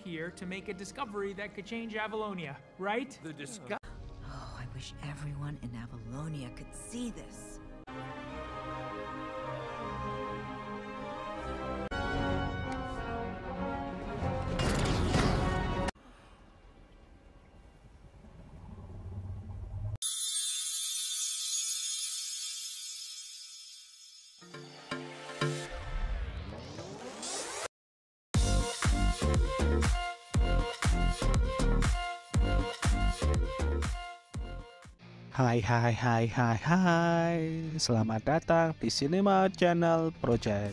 here to make a discovery that could change Avalonia, right? The discovery. Oh, I wish everyone in Avalonia could see this. Hai, selamat datang di Cinema Channel Project.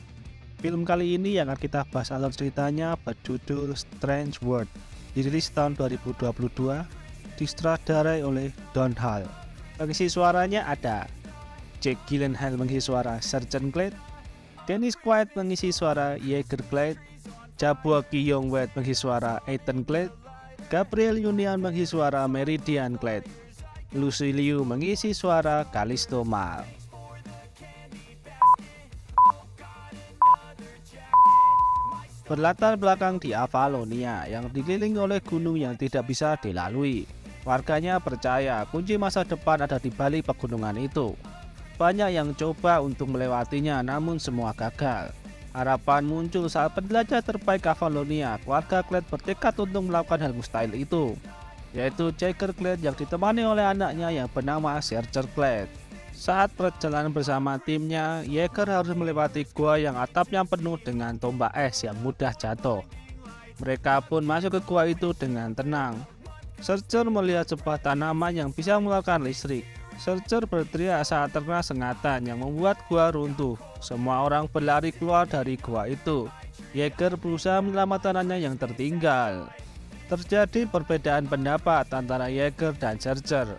Film kali ini yang akan kita bahas alur ceritanya berjudul Strange World, dirilis tahun 2022, disutradarai oleh Don Hall. Pengisi suaranya ada Jake Gyllenhaal mengisi suara Sergeant Clyde, Dennis Quaid mengisi suara Yeager Clyde, Jabua Kyung-wet mengisi suara Ethan Clyde, Gabriel Union mengisi suara Meridian Clyde, Lucy Liu mengisi suara Callisto Mal. Berlatar belakang di Avalonia yang dikelilingi oleh gunung yang tidak bisa dilalui. Warganya percaya kunci masa depan ada di balik pegunungan itu. Banyak yang coba untuk melewatinya namun semua gagal. Harapan muncul saat penjelajah terbaik Avalonia, keluarga Clyde bertekad untuk melakukan hal mustahil itu, yaitu Yeager Clyde yang ditemani oleh anaknya yang bernama Sergeant Clyde. Saat perjalanan bersama timnya, Yeager harus melewati gua yang atapnya penuh dengan tombak es yang mudah jatuh. Mereka pun masuk ke gua itu dengan tenang. Sergeant melihat sebuah tanaman yang bisa mengeluarkan listrik. Sergeant berteriak saat terkena sengatan yang membuat gua runtuh. Semua orang berlari keluar dari gua itu. Yeager berusaha menyelamatkan anaknya yang tertinggal. Terjadi perbedaan pendapat antara Yeager dan Sergeant.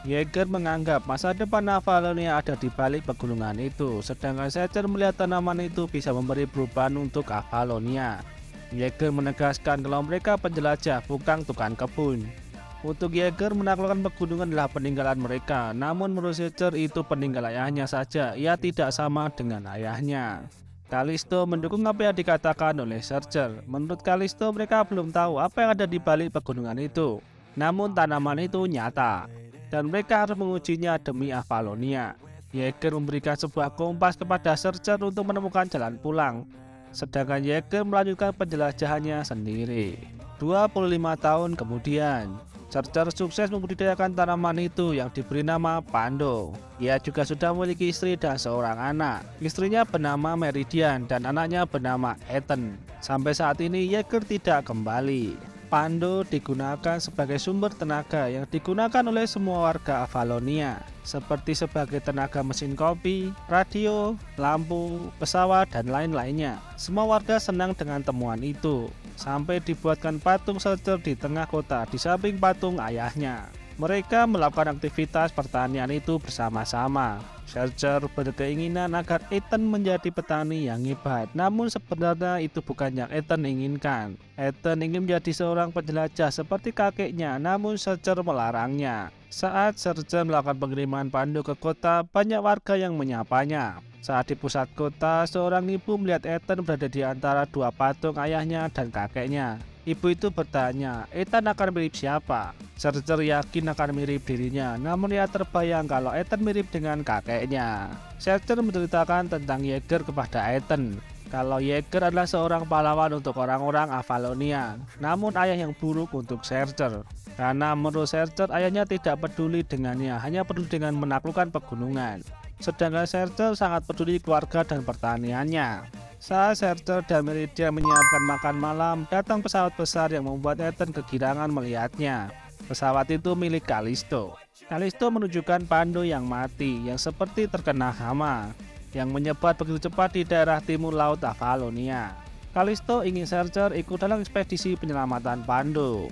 Yeager menganggap masa depan Avalonia ada di balik pegunungan itu, sedangkan Sergeant melihat tanaman itu bisa memberi perubahan untuk Avalonia. Yeager menegaskan kalau mereka penjelajah, bukan tukang kebun. Untuk Yeager, menaklukkan pegunungan adalah peninggalan mereka, namun menurut Sergeant itu peninggalan ayahnya saja, ia tidak sama dengan ayahnya. Callisto mendukung apa yang dikatakan oleh Sergeant. Menurut Callisto, mereka belum tahu apa yang ada di balik pegunungan itu. Namun tanaman itu nyata, dan mereka harus mengujinya demi Avalonia. Yeager memberikan sebuah kompas kepada Sergeant untuk menemukan jalan pulang, sedangkan Yeager melanjutkan penjelajahannya sendiri. 25 tahun kemudian, Sergeant sukses membudidayakan tanaman itu yang diberi nama Pando. Ia juga sudah memiliki istri dan seorang anak. Istrinya bernama Meridian dan anaknya bernama Ethan. Sampai saat ini Yeager tidak kembali. Pando digunakan sebagai sumber tenaga yang digunakan oleh semua warga Avalonia, seperti sebagai tenaga mesin kopi, radio, lampu, pesawat, dan lain-lainnya. Semua warga senang dengan temuan itu, sampai dibuatkan patung Sergeant di tengah kota di samping patung ayahnya. Mereka melakukan aktivitas pertanian itu bersama-sama. Sergeant berkeinginan agar Ethan menjadi petani yang hebat, namun sebenarnya itu bukan yang Ethan inginkan. Ethan ingin menjadi seorang penjelajah seperti kakeknya, namun Sergeant melarangnya. Saat Sergeant melakukan pengiriman Pando ke kota, banyak warga yang menyapanya. Saat di pusat kota, seorang ibu melihat Ethan berada di antara dua patung ayahnya dan kakeknya. Ibu itu bertanya, Ethan akan mirip siapa? Sergeant yakin akan mirip dirinya, namun ia terbayang kalau Ethan mirip dengan kakeknya. Sergeant menceritakan tentang Yeager kepada Ethan, kalau Yeager adalah seorang pahlawan untuk orang-orang Avalonia, namun ayah yang buruk untuk Sergeant. Karena menurut Sergeant, ayahnya tidak peduli dengannya, hanya peduli dengan menaklukkan pegunungan. Sedangkan Sergeant sangat peduli keluarga dan pertaniannya. Saat Sergeant dan Meridian menyiapkan makan malam, datang pesawat besar yang membuat Ethan kegirangan melihatnya. Pesawat itu milik Callisto. Callisto menunjukkan Pando yang mati, yang seperti terkena hama, yang menyebar begitu cepat di daerah timur laut Avalonia. Callisto ingin Sergeant ikut dalam ekspedisi penyelamatan Pando.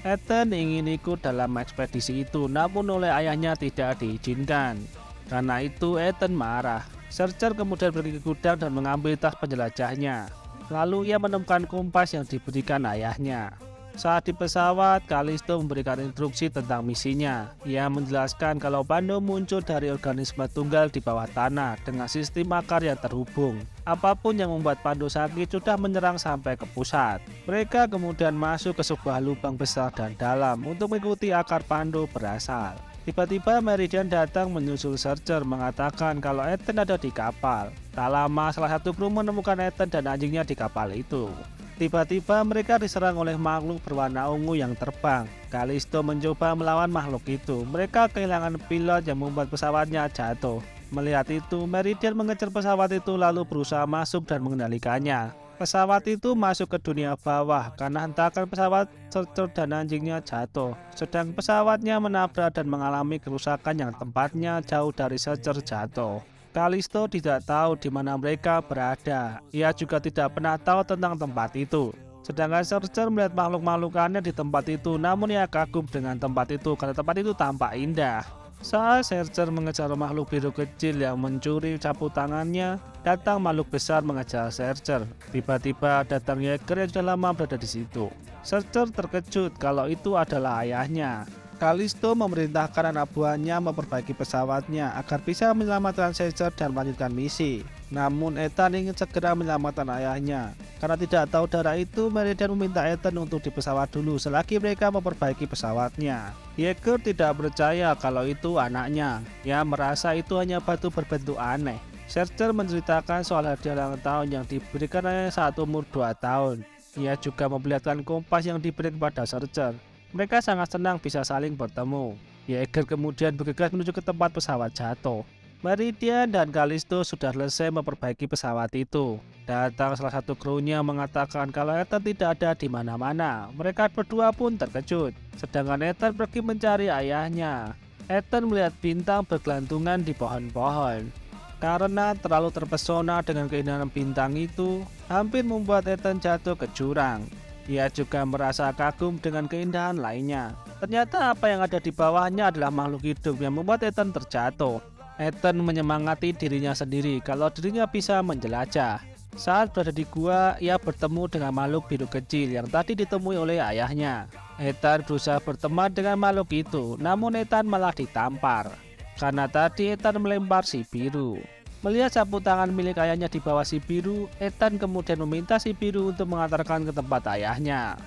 Ethan ingin ikut dalam ekspedisi itu, namun oleh ayahnya tidak diizinkan. Karena itu Ethan marah. Sergeant kemudian pergi ke gudang dan mengambil tas penjelajahnya. Lalu ia menemukan kompas yang diberikan ayahnya. Saat di pesawat, Kalisto memberikan instruksi tentang misinya. Ia menjelaskan kalau Pando muncul dari organisme tunggal di bawah tanah dengan sistem akar yang terhubung. Apapun yang membuat Pando sakit sudah menyerang sampai ke pusat. Mereka kemudian masuk ke sebuah lubang besar dan dalam untuk mengikuti akar Pando berasal. Tiba-tiba Meridian datang menyusul Searcher mengatakan kalau Ethan ada di kapal. Tak lama salah satu kru menemukan Ethan dan anjingnya di kapal itu. Tiba-tiba mereka diserang oleh makhluk berwarna ungu yang terbang. Kalisto mencoba melawan makhluk itu. Mereka kehilangan pilot yang membuat pesawatnya jatuh. Melihat itu, Meridian mengejar pesawat itu lalu berusaha masuk dan mengendalikannya. Pesawat itu masuk ke dunia bawah karena hentakan pesawat Searcher dan anjingnya jatuh. Sedang pesawatnya menabrak dan mengalami kerusakan yang tempatnya jauh dari Searcher jatuh. Kalisto tidak tahu di mana mereka berada. Ia juga tidak pernah tahu tentang tempat itu. Sedangkan Searcher melihat makhluk-makhluk aneh di tempat itu, namun ia kagum dengan tempat itu karena tempat itu tampak indah. Saat Searcher mengejar makhluk biru kecil yang mencuri sapu tangannya, datang makhluk besar mengejar Searcher. Tiba-tiba datang Yeager yang sudah lama berada di situ. Searcher terkejut kalau itu adalah ayahnya. Kalisto memerintahkan anak buahnya memperbaiki pesawatnya agar bisa menyelamatkan Searcher dan melanjutkan misi. Namun Ethan ingin segera menyelamatkan ayahnya. Karena tidak tahu darah itu, Meridian meminta Ethan untuk di pesawat dulu selagi mereka memperbaiki pesawatnya. Yeager tidak percaya kalau itu anaknya. Ia merasa itu hanya batu berbentuk aneh. Searcher menceritakan soal hadiah ulang tahun yang diberikan saat umur 2 tahun. Ia juga memperlihatkan kompas yang diberi kepada Searcher. Mereka sangat senang bisa saling bertemu. Yeager kemudian bergegas menuju ke tempat pesawat jatuh. Meridian dan Kalisto sudah selesai memperbaiki pesawat itu. Datang salah satu krunya mengatakan kalau Ethan tidak ada di mana-mana. Mereka berdua pun terkejut. Sedangkan Ethan pergi mencari ayahnya. Ethan melihat bintang bergelantungan di pohon-pohon. Karena terlalu terpesona dengan keindahan bintang itu, hampir membuat Ethan jatuh ke jurang. Ia juga merasa kagum dengan keindahan lainnya. Ternyata apa yang ada di bawahnya adalah makhluk hidup yang membuat Ethan terjatuh. Ethan menyemangati dirinya sendiri kalau dirinya bisa menjelajah. Saat berada di gua, ia bertemu dengan makhluk biru kecil yang tadi ditemui oleh ayahnya. Ethan berusaha berteman dengan makhluk itu, namun Ethan malah ditampar. Karena tadi Ethan melempar si biru. Melihat sapu tangan milik ayahnya di bawah si biru, Ethan kemudian meminta si biru untuk mengantarkan ke tempat ayahnya.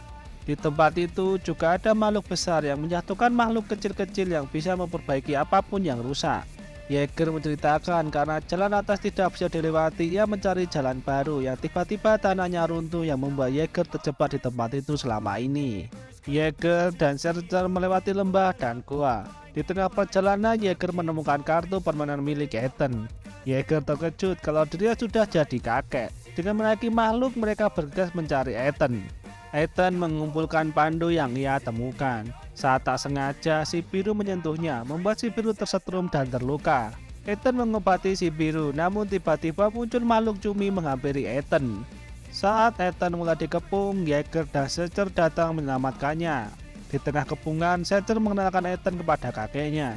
Di tempat itu juga ada makhluk besar yang menjatuhkan makhluk kecil-kecil yang bisa memperbaiki apapun yang rusak. Yeager menceritakan karena jalan atas tidak bisa dilewati, ia mencari jalan baru yang tiba-tiba tanahnya runtuh yang membuat Yeager terjebak di tempat itu selama ini. Yeager dan Searcher melewati lembah dan gua. Di tengah perjalanan, Yeager menemukan kartu permainan milik Ethan. Yeager terkejut kalau dirinya sudah jadi kakek. Dengan menaiki makhluk, mereka bergegas mencari Ethan. Ethan mengumpulkan Pando yang ia temukan. Saat tak sengaja, si biru menyentuhnya, membuat si biru tersetrum dan terluka. Ethan mengobati si biru, namun tiba-tiba muncul makhluk cumi menghampiri Ethan. Saat Ethan mulai dikepung, Yeager dan Searcher datang menyelamatkannya. Di tengah kepungan, Searcher mengenalkan Ethan kepada kakeknya.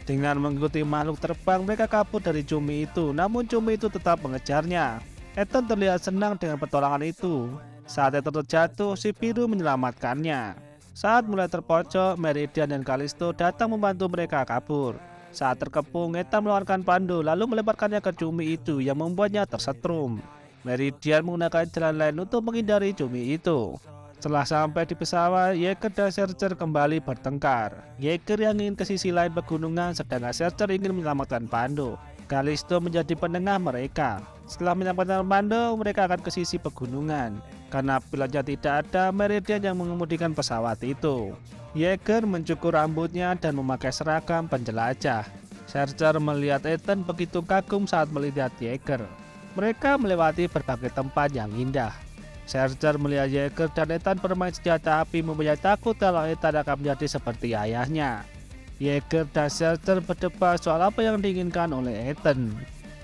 Dengan mengikuti makhluk terbang, mereka kabur dari cumi itu, namun cumi itu tetap mengejarnya. Ethan terlihat senang dengan pertolongan itu. Saat Ethan terjatuh, si biru menyelamatkannya. Saat mulai terpojok, Meridian dan Kalisto datang membantu mereka kabur. Saat terkepung, Ethan mengeluarkan Pando lalu melemparkannya ke cumi itu yang membuatnya tersetrum. Meridian menggunakan jalan lain untuk menghindari cumi itu. Setelah sampai di pesawat, Yeager dan Searcher kembali bertengkar. Yeager yang ingin ke sisi lain pegunungan, sedangkan Searcher ingin menyelamatkan Pando. Kalisto menjadi penengah mereka. Setelah menyelamatkan Pando, mereka akan ke sisi pegunungan. Karena pilotnya tidak ada, Meridian yang mengemudikan pesawat itu. Yeager mencukur rambutnya dan memakai seragam penjelajah. Searcher melihat Ethan begitu kagum saat melihat Yeager. Mereka melewati berbagai tempat yang indah. Searcher melihat Yeager dan Ethan bermain senjata api, mempunyai takut kalau Ethan akan menjadi seperti ayahnya. Yeager dan Searcher berdebat soal apa yang diinginkan oleh Ethan.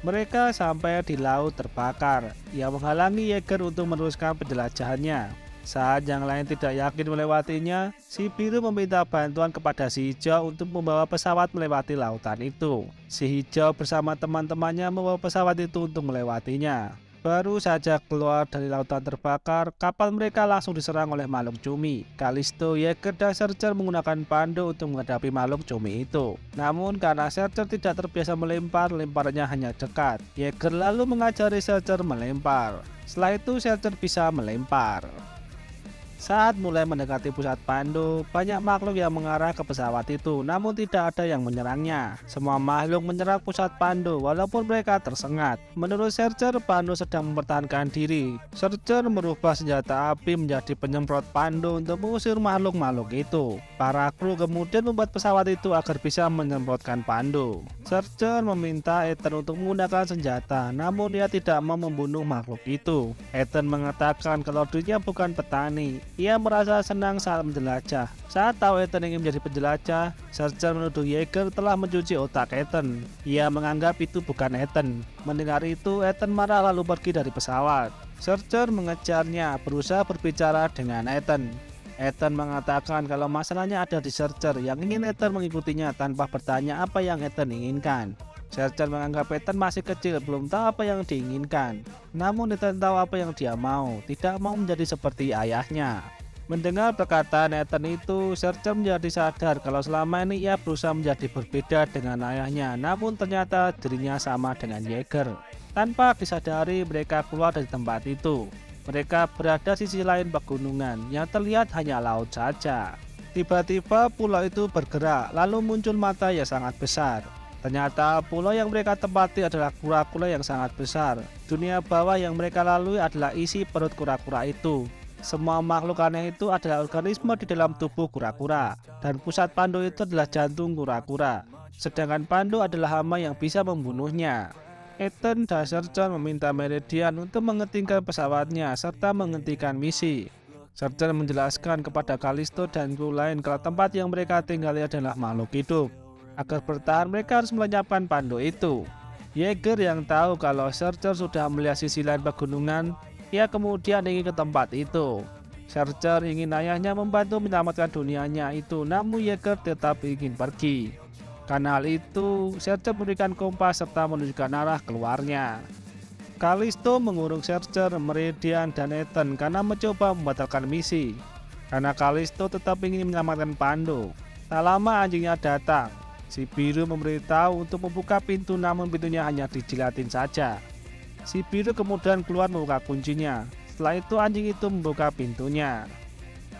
Mereka sampai di laut terbakar, yang menghalangi Yeager untuk meneruskan penjelajahannya. Saat yang lain tidak yakin melewatinya, si biru meminta bantuan kepada si hijau untuk membawa pesawat melewati lautan itu. Si hijau bersama teman-temannya membawa pesawat itu untuk melewatinya. Baru saja keluar dari lautan terbakar, kapal mereka langsung diserang oleh makhluk cumi. Callisto, Yeager, dan Searcher menggunakan pandu untuk menghadapi makhluk cumi itu. Namun karena Searcher tidak terbiasa melempar, lemparannya hanya dekat. Yeager lalu mengajari Searcher melempar. Setelah itu Searcher bisa melempar. Saat mulai mendekati pusat pandu, banyak makhluk yang mengarah ke pesawat itu, namun tidak ada yang menyerangnya. Semua makhluk menyerang pusat pandu walaupun mereka tersengat. Menurut Searcher, pandu sedang mempertahankan diri. Searcher merubah senjata api menjadi penyemprot pandu untuk mengusir makhluk-makhluk itu. Para kru kemudian membuat pesawat itu agar bisa menyemprotkan pandu. Searcher meminta Ethan untuk menggunakan senjata, namun dia tidak mau membunuh makhluk itu. Ethan mengatakan kalau dirinya bukan petani. Ia merasa senang saat menjelajah. Saat tahu Ethan ingin menjadi penjelajah, Searcher menuduh Yeager telah mencuci otak Ethan. Ia menganggap itu bukan Ethan. Mendengar itu, Ethan marah lalu pergi dari pesawat. Searcher mengejarnya, berusaha berbicara dengan Ethan. Ethan mengatakan kalau masalahnya ada di Searcher yang ingin Ethan mengikutinya tanpa bertanya apa yang Ethan inginkan. Searcher menganggap Ethan masih kecil, belum tahu apa yang diinginkan. Namun Ethan tahu apa yang dia mau, tidak mau menjadi seperti ayahnya. Mendengar perkataan Ethan itu, Searcher menjadi sadar kalau selama ini ia berusaha menjadi berbeda dengan ayahnya, namun ternyata dirinya sama dengan Yeager. Tanpa disadari, mereka keluar dari tempat itu. Mereka berada di sisi lain pegunungan, yang terlihat hanya laut saja. Tiba-tiba pulau itu bergerak, lalu muncul mata yang sangat besar. Ternyata pulau yang mereka tempati adalah kura-kura yang sangat besar. Dunia bawah yang mereka lalui adalah isi perut kura-kura itu. Semua makhluk aneh itu adalah organisme di dalam tubuh kura-kura. Dan pusat pandu itu adalah jantung kura-kura. Sedangkan pandu adalah hama yang bisa membunuhnya. Ethan dan Searcher meminta Meridian untuk menghentikan pesawatnya serta menghentikan misi. Searcher menjelaskan kepada Callisto dan kru lain kalau tempat yang mereka tinggali adalah makhluk hidup. Agar bertahan mereka harus melenyapkan pandu itu. Yeager yang tahu kalau Searcher sudah melihat sisi lain pegunungan, ia kemudian ingin ke tempat itu. Searcher ingin ayahnya membantu menyelamatkan dunianya itu, namun Yeager tetap ingin pergi. Karena hal itu, Searcher memberikan kompas serta menunjukkan arah keluarnya. Callisto mengurung Searcher, Meridian, dan Ethan karena mencoba membatalkan misi. Karena Callisto tetap ingin menyelamatkan pandu. Tak lama anjingnya datang. Si biru memberitahu untuk membuka pintu, namun pintunya hanya dijilatin saja. Si biru kemudian keluar membuka kuncinya. Setelah itu anjing itu membuka pintunya.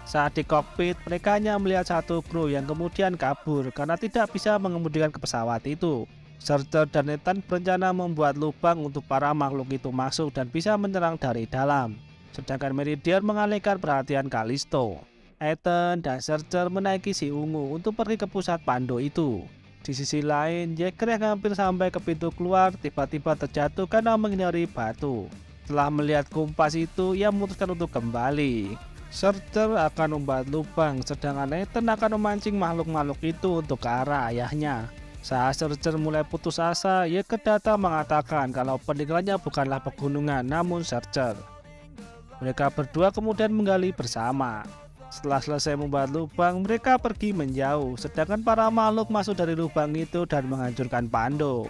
Saat di kokpit, mereka hanya melihat satu kru yang kemudian kabur karena tidak bisa mengemudikan ke pesawat itu. Searcher dan Ethan berencana membuat lubang untuk para makhluk itu masuk dan bisa menyerang dari dalam. Sedangkan Meridian mengalihkan perhatian Callisto. Ethan dan Searcher menaiki si ungu untuk pergi ke pusat pandu itu. Di sisi lain, Yeager yang hampir sampai ke pintu keluar tiba-tiba terjatuh karena menghindari batu. Setelah melihat kompas itu, ia memutuskan untuk kembali. Searcher akan membuat lubang, sedangkan Ethan akan memancing makhluk-makhluk itu untuk ke arah ayahnya. Saat Searcher mulai putus asa, Yeager datang mengatakan kalau peninggalannya bukanlah pegunungan, namun Searcher. Mereka berdua kemudian menggali bersama. Setelah selesai membuat lubang, mereka pergi menjauh, sedangkan para makhluk masuk dari lubang itu dan menghancurkan pandu.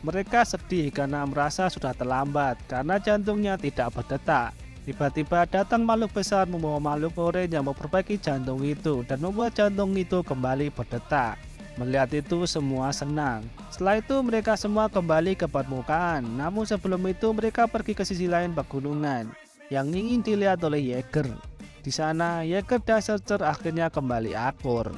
Mereka sedih karena merasa sudah terlambat karena jantungnya tidak berdetak. Tiba-tiba datang makhluk besar membawa makhluk oranye yang memperbaiki jantung itu dan membuat jantung itu kembali berdetak. Melihat itu semua senang. Setelah itu mereka semua kembali ke permukaan. Namun sebelum itu mereka pergi ke sisi lain pegunungan yang ingin dilihat oleh Yeager. Di sana Yeager dan Searcher akhirnya kembali akur.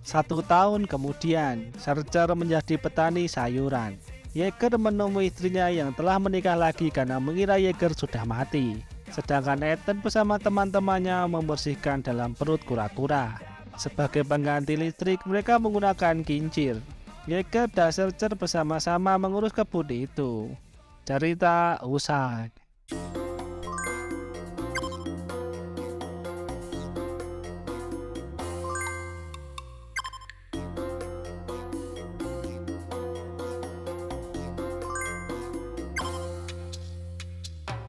1 tahun kemudian, Searcher menjadi petani sayuran. Yeager menemui istrinya yang telah menikah lagi karena mengira Yeager sudah mati. Sedangkan Ethan bersama teman-temannya membersihkan dalam perut kura-kura. Sebagai pengganti listrik, mereka menggunakan kincir. Yeager dan Searcher bersama-sama mengurus kebun itu. Cerita usai.